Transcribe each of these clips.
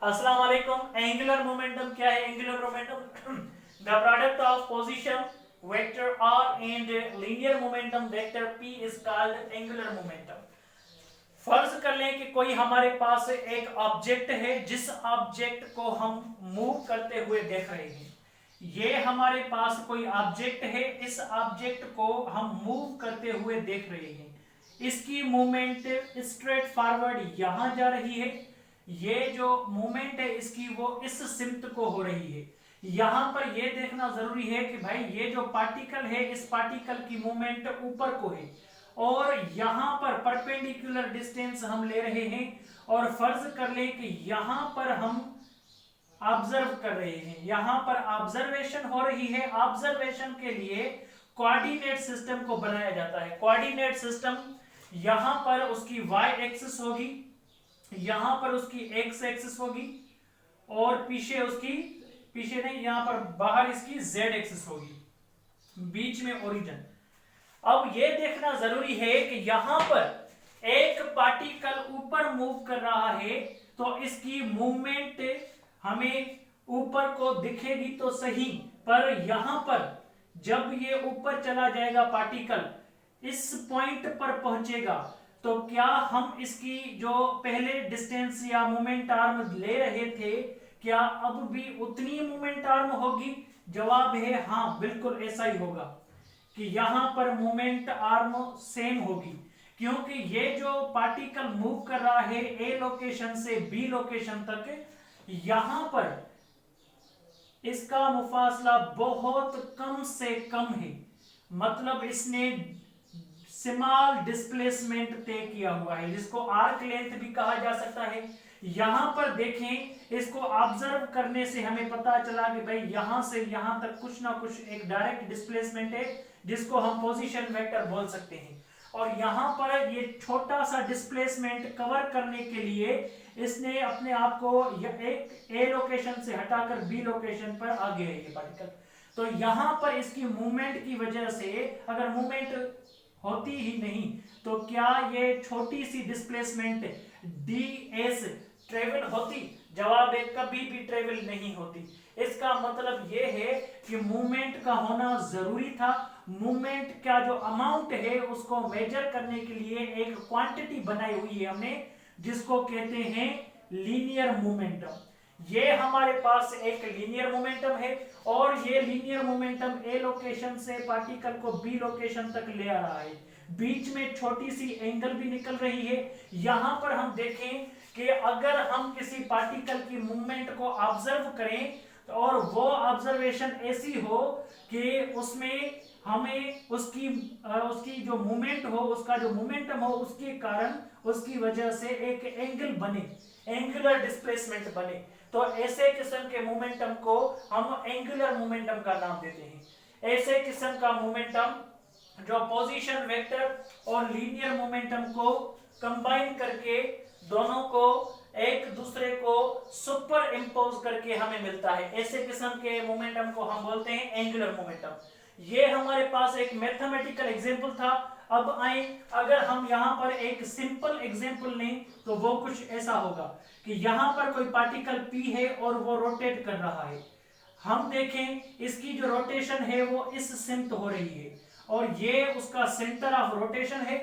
अस्सलाम वालेकुम। Angular momentum क्या है? Angular momentum the product of position vector r and linear momentum vector p is called angular momentum. फर्ज कर लें कि कोई हमारे पास एक ऑब्जेक्ट है, जिस ऑब्जेक्ट को हम मूव करते हुए देख रहे हैं। ये हमारे पास कोई ऑब्जेक्ट है, इस ऑब्जेक्ट को हम मूव करते हुए देख रहे हैं। इसकी मूवमेंट स्ट्रेट फॉरवर्ड यहां जा रही है। ये जो मूवमेंट है इसकी वो इस सिमत को हो रही है। यहां पर ये देखना जरूरी है कि भाई ये जो पार्टिकल है, इस पार्टिकल की मूवमेंट ऊपर को है और यहां पर परपेंडिकुलर डिस्टेंस हम ले रहे हैं और फर्ज कर लें कि यहां पर हम ऑब्जर्व कर रहे हैं, यहां पर ऑब्जर्वेशन हो रही है। ऑब्जर्वेशन के लिए कोऑर्डिनेट सिस्टम को बनाया जाता है। कोऑर्डिनेट सिस्टम यहां पर उसकी y एक्सिस होगी, यहां पर उसकी x एक्सिस होगी और पीछे उसकी, पीछे नहीं, यहां पर बाहर इसकी z एक्सिस होगी, बीच में ओरिजिन। अब ये देखना जरूरी है कि यहां पर एक पार्टिकल ऊपर मूव कर रहा है तो इसकी मूवमेंट हमें ऊपर को दिखेगी तो सही, पर यहां पर जब ये ऊपर चला जाएगा पार्टिकल, इस पॉइंट पर पहुंचेगा, तो क्या हम इसकी जो पहले डिस्टेंस या मोमेंट आर्म ले रहे थे, क्या अब भी उतनी मोमेंट आर्म होगी? जवाब है हाँ, बिल्कुल ऐसा ही होगा कि यहां पर मोमेंट आर्म सेम होगी, क्योंकि ये जो पार्टिकल मूव कर रहा है ए लोकेशन से बी लोकेशन तक, यहां पर इसका मुफासला बहुत कम से कम है। मतलब इसने स्मॉल डिस्प्लेसमेंट तय किया हुआ है, जिसको आर्क लेंथ भी कहा जा सकता है। यहां पर देखें, इसको ऑब्जर्व करने से हमें पता चला कि भाई यहां से यहां तक कुछ ना कुछ एक डायरेक्ट डिस्प्लेसमेंट है, जिसको हम पोजीशन वेक्टर बोल सकते हैं। और यहां पर ये छोटा सा डिस्प्लेसमेंट कवर करने के लिए इसने अपने आप को एक ए लोकेशन से हटाकर बी लोकेशन पर आ गया है ये पार्टिकल। तो यहां पर इसकी मूवमेंट की वजह से, अगर मूवमेंट होती ही नहीं तो क्या ये छोटी सी डिस्प्लेसमेंट ds ट्रेवल होती? जवाब है कभी भी ट्रेवल नहीं होती। इसका मतलब ये है कि मूवमेंट का होना जरूरी था। मूवमेंट का जो अमाउंट है उसको मेजर करने के लिए एक क्वांटिटी बनाई हुई है हमने, जिसको कहते हैं लीनियर मोमेंटम। ये हमारे पास एक लीनियर मोमेंटम है और ये लीनियर मोमेंटम ए लोकेशन से पार्टिकल को बी लोकेशन तक ले आ रहा है। बीच में छोटी सी एंगल भी निकल रही है। यहां पर हम देखें कि अगर हम किसी पार्टिकल की मूवमेंट को ऑब्जर्व करें और वो ऑब्जर्वेशन ऐसी हो कि उसमें हमें उसकी जो मूवमेंट हो, उसका जो मोमेंटम हो, उसके कारण, उसकी वजह से एक एंगल बने, एंगुलर डिस्प्लेसमेंट बने, तो ऐसे किस्म के मोमेंटम को हम एंगुलर मोमेंटम का नाम देते हैं। ऐसे किस्म का मोमेंटम जो पोजीशन वेक्टर और लीनियर मोमेंटम को कंबाइन करके, दोनों को एक दूसरे को सुपर इंपोज करके हमें मिलता है, ऐसे किस्म के मोमेंटम को हम बोलते हैं एंगुलर मोमेंटम। ये हमारे पास एक मैथमेटिकल एग्जांपल था। अब आए, अगर हम यहां पर एक सिंपल एग्जांपल लें तो वो कुछ ऐसा होगा कि यहां पर कोई पार्टिकल P है और वो रोटेट कर रहा है। हम देखें इसकी जो रोटेशन है वो इस सिमत हो रही है और ये उसका सेंटर ऑफ रोटेशन है।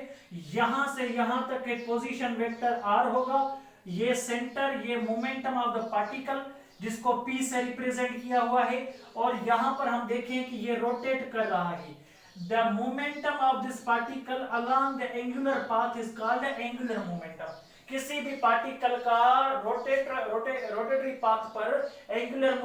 यहां से यहां तक एक पोजीशन वेक्टर r होगा। ये सेंटर, ये मोमेंटम ऑफ द पार्टिकल, जिसको P से रिप्रेजेंट किया हुआ है, और यहां पर हम देखें कि ये रोटेट कर रहा है। The momentum of this particle along the angular path is called angular momentum. किसी भी पार्टिकल का रोटेटरी पाथ पर, एंगुलर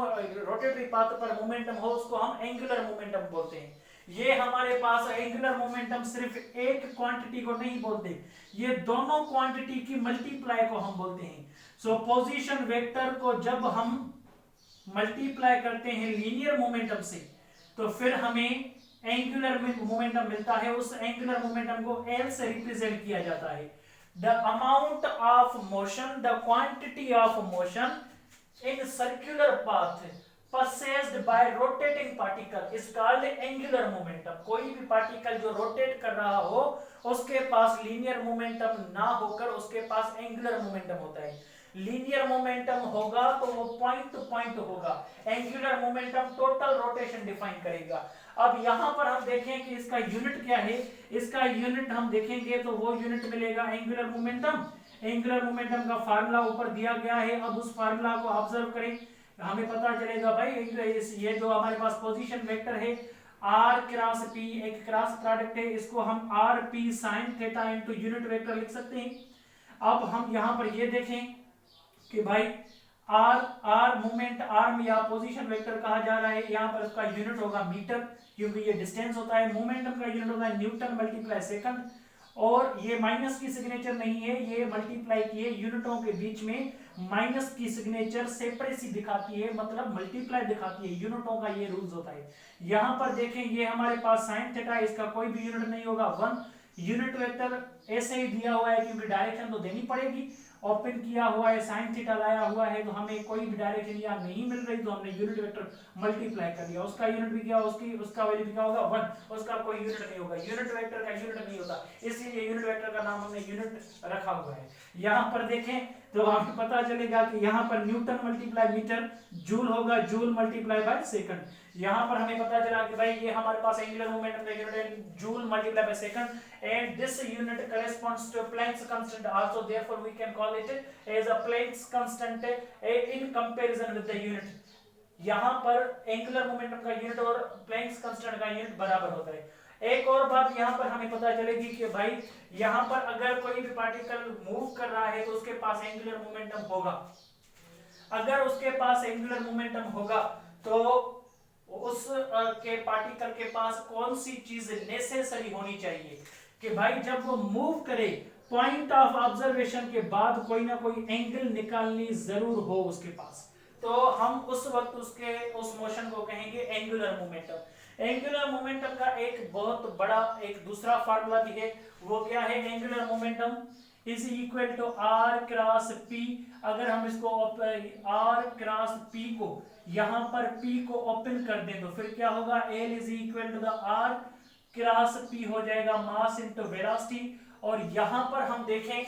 रोटेटरी पाथ पर मोमेंटम हो, उसको हम एंगुलर मोमेंटम बोलते हैं। ये हमारे पास एंगुलर मोमेंटम सिर्फ एक क्वांटिटी को नहीं बोलते, ये दोनों क्वांटिटी की मल्टीप्लाई को हम बोलते हैं। सो पोजीशन वेक्टर को जब हम मल्टीप्लाई करते हैं लीनियर मोमेंटम से, तो फिर हमें एंगुलर मोमेंटम मिलता है। उस एंगुलर मोमेंटम को L से रिप्रेजेंट किया जाता है। The amount of motion, the quantity of motion in circular path possessed by rotating particle is called angular momentum. कोई भी पार्टिकल जो रोटेट कर रहा हो, उसके पास लीनियर मोमेंटम ना होकर उसके पास एंगुलर मोमेंटम होता है। लीनियर मोमेंटम होगा तो वो पॉइंट टू पॉइंट होगा, angular momentum total rotation define करेगा। अब यहां पर हम देखें कि इसका यूनिट क्या है, इसका यूनिट हम देखेंगे तो वो यूनिट मिलेगा एंगुलर मोमेंटम। एंगुलर मोमेंटम का फार्मूला ऊपर दिया गया है, अब उस फार्मूला को ऑब्जर्व करें, हमें पता चलेगा भाई ये जो हमारे पास पोजीशन वेक्टर है आर क्रॉस पी, एक क्रॉस प्रोडक्ट है, इसको हम R P sine theta into unit vector लिख सकते हैं। अब हम यहां पर ये देखें कि भाई आर मोमेंट आर्म या पोजीशन वेक्टर कहा जा रहा है, यहाँ पर उसका यूनिट होगा मीटर, क्योंकि ये डिस्टेंस होता है। मोमेंटम का यूनिट होता है न्यूटन मल्टीप्लाई सेकंड, और ये माइनस की सिग्नेचर नहीं है, ये मल्टीप्लाई किए यूनिटों के बीच में माइनस की सिग्नेचर सेपरेसी दिखाती है, मतलब मल्टीप्लाई दिखाती है, यूनिटों का ये रूल्स होता है। यहाँ पर देखें ये हमारे पास साइन थीटा, इसका कोई भी यूनिट नहीं होगा 1। यूनिट वेक्टर ऐसे ही दिया हुआ है क्योंकि डायरेक्शन तो देनी पड़ेगी, ओपन किया हुआ है, साइन थीटा लाया हुआ है, तो हमें कोई भी डायरेक्शन यहाँ नहीं मिल रही, तो हमने यूनिट वेक्टर मल्टीप्लाई कर दिया, उसका यूनिट भी क्या, उसका वैल्यू भी क्या होगा 1, उसका कोई यूनिट नहीं होगा, यूनिट वेक्टर का यूनिट नहीं होता, इसलिए यूनिट वेक्टर का नाम हमने यूनिट रखा हुआ है। यहाँ पर देखें तो आपको पता चलेगा कि यहाँ पर न्यूटन मल्टीप्लाई मीटर, जूल होगा जूल मल्टीप्लाई बाय सेकंड। यहाँ पर हमें पता चला कि भाई ये हमारे पास एंगुलर मोमेंटम का यूनिट है joule multiply by second, and this unit corresponds to Planck's constant also, therefore we can call it as a Planck's constant in comparison with the unit। यहाँ पर एंगुलर मोमेंटम का unit और Planck's constant का unit बराबर होता है। एक और बात यहाँ पर हमें पता चलेगी कि भाई यहाँ पर अगर कोई भी पार्टिकल मूव कर रहा है तो उसके पास एंगुलर मोमेंटम होगा, अगर उसके पास एंगुलर मोमेंटम होगा तो उस के पार्टिकल के पास कौन सी चीज नेसेसरी होनी चाहिए कि भाई जब वो मूव करे पॉइंट ऑफ ऑब्जर्वेशन के बाद कोई ना कोई एंगल निकालनी जरूर हो उसके पास, तो हम उस वक्त उस मोशन को कहेंगे एंगुलर मोमेंटम। एंगुलर मोमेंटम का एक बहुत बड़ा एक दूसरा फार्मूला भी है, वो क्या है, angular momentum is equal to R cross P. अगर हम इसको आर क्रॉस पी को यहां पर पी को ओपन कर दें तो फिर क्या होगा, L is equal to the R cross P हो जाएगा मास इनटू वेलोसिटी। और यहां पर हम देखें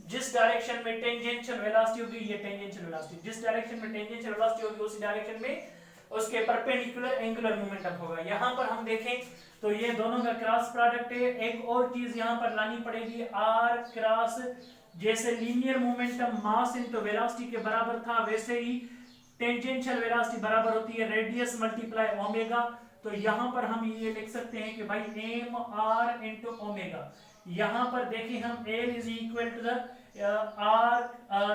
जिस डायरेक्शन में टेंजेंशियल वेलोसिटी होगी, ये टेंजेंशियल वेलोसिटी, जिस डायरेक्शन में टेंजेंशियल वेलोसिटी होगी उसी डायरेक्शन में उसके परपेंडिकुलर एंगुलर मोमेंटम होगा। यहां पर हम देखें तो ये दोनों का क्रॉस प्रोडक्ट है। एक और चीज यहां पर लानी पड़ेगी, आर क्रॉस, जैसे linear momentum mass into velocity के बराबर था वैसे ही टेंजेंशियल वेलोसिटी बराबर होती है रेडियस मल्टीप्लाई ओमेगा। तो यहां पर हम ये लिख सकते हैं कि भाई एम आर इनटू ओमेगा। यहां पर देखिए हम L is equal to the R,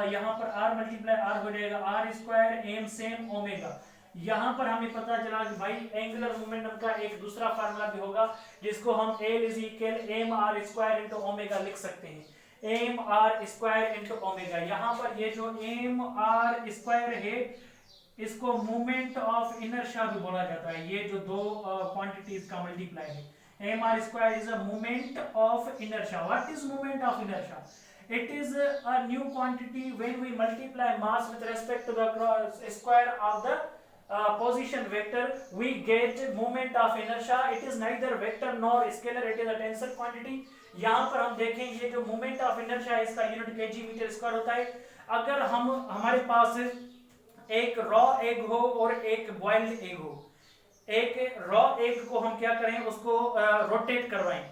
यहां पर आर मल्टीप्लाई आर हो जाएगा R square M same omega. यहां पर हमें पता चला कि भाई एंगुलर मोमेंटम का एक दूसरा फार्मूला भी होगा जिसको हम L is equal M R square into omega लिख सकते हैं, M R square into omega. यहां पर ये जो एम आर स्क्वायर है इसको मोमेंट ऑफ इनर्शिया भी बोला जाता है, ये जो दो क्वांटिटीज का मल्टीप्लाई है। M R square is a moment of inertia. What is moment of inertia? It is a new quantity when we multiply mass with respect to the square of the position vector, we get moment of inertia. It is neither vector nor scalar, it is a tensor quantity. यहाँ पर हम देखें ये जो moment of inertia है इसका unit kg metre square होता है। अगर हमारे पास एक रॉ एग हो और एक बॉइल्ड एग हो, एक रॉ एग को हम क्या करें, उसको रोटेट करवाएं,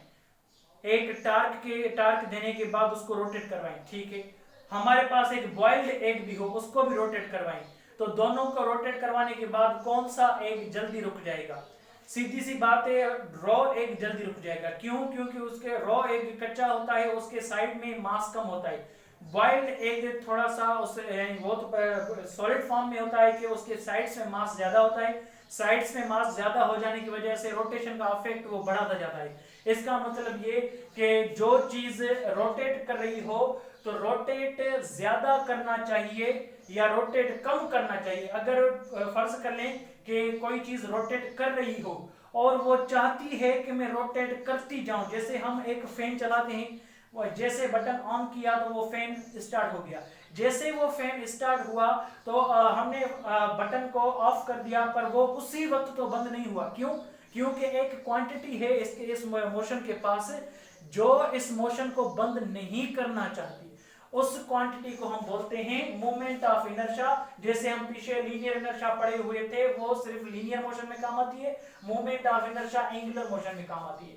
एक टार्क देने के बाद उसको रोटेट करवाएं, ठीक है। हमारे पास एक बॉइल्ड एग भी हो उसको भी रोटेट करवाएं, तो दोनों को रोटेट करवाने के बाद कौन सा एग जल्दी रुक जाएगा? सीधी सी बात है, रॉ एग जल्दी रुक जाएगा। क्यों? क्योंकि उसके रॉ एग कच्चा होता है, उसके साइड में मास कम होता है। बॉइल्ड एग थोड़ा सा वो तो सॉलिड फॉर्म में होता है कि उसके साइड्स में मास ज्यादा होता है, साइड्स में मास ज्यादा हो जाने की वजह से रोटेशन का इफेक्ट वो बढ़ाता जाता है। इसका मतलब ये कि जो चीज रोटेट कर रही हो तो रोटेट ज्यादा करना चाहिए या रोटेट कम करना चाहिए। अगर फर्ज कर लें कि कोई चीज रोटेट कर रही हो और वो चाहती है कि मैं रोटेट करती जाऊं, जैसे हम एक फैन चलाते हैं, वो जैसे बटन ऑन किया तो वो फैन स्टार्ट हो गया, जैसे वो फैन स्टार्ट हुआ तो हमने बटन को ऑफ कर दिया, पर वो उसी वक्त तो बंद नहीं हुआ। क्यों? क्योंकि एक क्वांटिटी है इस मोशन के पास जो इस मोशन को बंद नहीं करना चाहती, उस क्वांटिटी को हम बोलते हैं मोमेंट ऑफ इनर्शिया। जैसे हम पीछे लीनियर इनर्शिया पढ़े हुए थे, वो सिर्फ लीनियर मोशन में काम आती है, moment of inertia angular motion में काम आती है।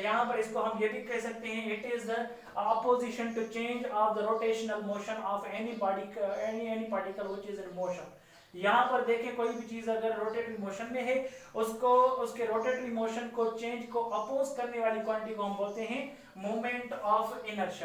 यहाँ पर इसको हम ये भी कह सकते हैं, it is the opposition to change of the rotational motion of any particle which is in motion. यहाँ पर देखें, कोई भी चीज अगर रोटेटरी मोशन में है, उसको उसके रोटेटरी मोशन को चेंज को अपोज करने वाली क्वांटिटी को हम बोलते हैं मोमेंट ऑफ इनर्शिया।